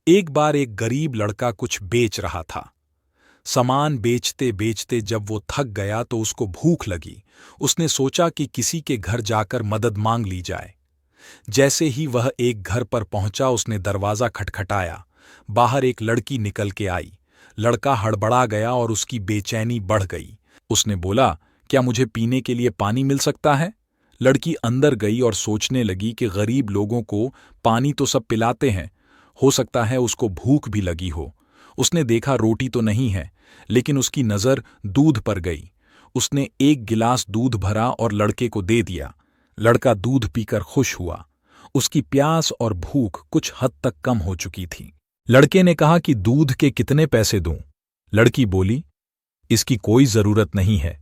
एक बार एक गरीब लड़का कुछ बेच रहा था। सामान बेचते बेचते जब वो थक गया तो उसको भूख लगी। उसने सोचा कि किसी के घर जाकर मदद मांग ली जाए। जैसे ही वह एक घर पर पहुंचा उसने दरवाजा खटखटाया। बाहर एक लड़की निकल के आई। लड़का हड़बड़ा गया और उसकी बेचैनी बढ़ गई। उसने बोला, क्या मुझे पीने के लिए पानी मिल सकता है? लड़की अंदर गई और सोचने लगी कि गरीब लोगों को पानी तो सब पिलाते हैं, हो सकता है उसको भूख भी लगी हो। उसने देखा रोटी तो नहीं है, लेकिन उसकी नज़र दूध पर गई। उसने एक गिलास दूध भरा और लड़के को दे दिया। लड़का दूध पीकर खुश हुआ। उसकी प्यास और भूख कुछ हद तक कम हो चुकी थी। लड़के ने कहा कि दूध के कितने पैसे दूं? लड़की बोली, इसकी कोई जरूरत नहीं है।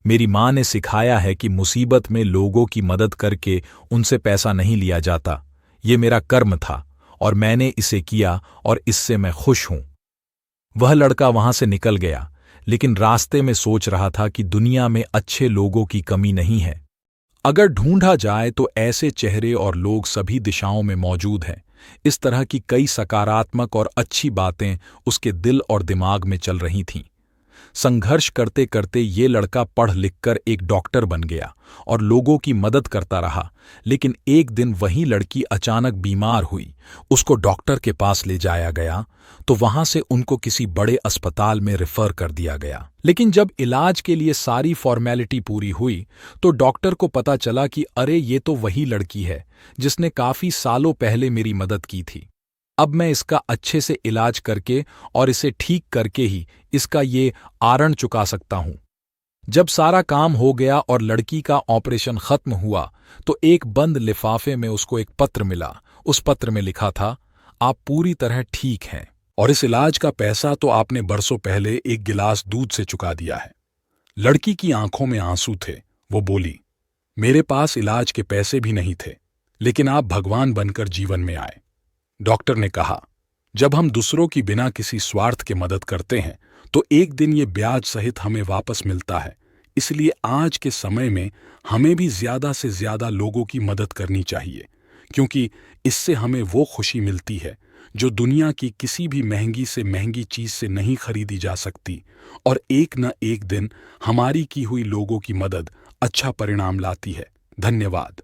मेरी माँ ने सिखाया है कि मुसीबत में लोगों की मदद करके उनसे पैसा नहीं लिया जाता। ये मेरा कर्म था और मैंने इसे किया और इससे मैं खुश हूं। वह लड़का वहां से निकल गया, लेकिन रास्ते में सोच रहा था कि दुनिया में अच्छे लोगों की कमी नहीं है। अगर ढूंढा जाए तो ऐसे चेहरे और लोग सभी दिशाओं में मौजूद हैं। इस तरह की कई सकारात्मक और अच्छी बातें उसके दिल और दिमाग में चल रही थीं। संघर्ष करते करते ये लड़का पढ़ लिखकर एक डॉक्टर बन गया और लोगों की मदद करता रहा। लेकिन एक दिन वही लड़की अचानक बीमार हुई। उसको डॉक्टर के पास ले जाया गया तो वहां से उनको किसी बड़े अस्पताल में रेफर कर दिया गया। लेकिन जब इलाज के लिए सारी फॉर्मेलिटी पूरी हुई तो डॉक्टर को पता चला कि अरे ये तो वही लड़की है जिसने काफी सालों पहले मेरी मदद की थी। अब मैं इसका अच्छे से इलाज करके और इसे ठीक करके ही इसका ये आरण चुका सकता हूं। जब सारा काम हो गया और लड़की का ऑपरेशन खत्म हुआ तो एक बंद लिफाफे में उसको एक पत्र मिला। उस पत्र में लिखा था, आप पूरी तरह ठीक हैं और इस इलाज का पैसा तो आपने बरसों पहले एक गिलास दूध से चुका दिया है। लड़की की आंखों में आंसू थे। वो बोली, मेरे पास इलाज के पैसे भी नहीं थे, लेकिन आप भगवान बनकर जीवन में आए। डॉक्टर ने कहा, जब हम दूसरों की बिना किसी स्वार्थ के मदद करते हैं तो एक दिन ये ब्याज सहित हमें वापस मिलता है। इसलिए आज के समय में हमें भी ज्यादा से ज्यादा लोगों की मदद करनी चाहिए, क्योंकि इससे हमें वो खुशी मिलती है जो दुनिया की किसी भी महंगी से महंगी चीज से नहीं खरीदी जा सकती। और एक न एक दिन हमारी की हुई लोगों की मदद अच्छा परिणाम लाती है। धन्यवाद।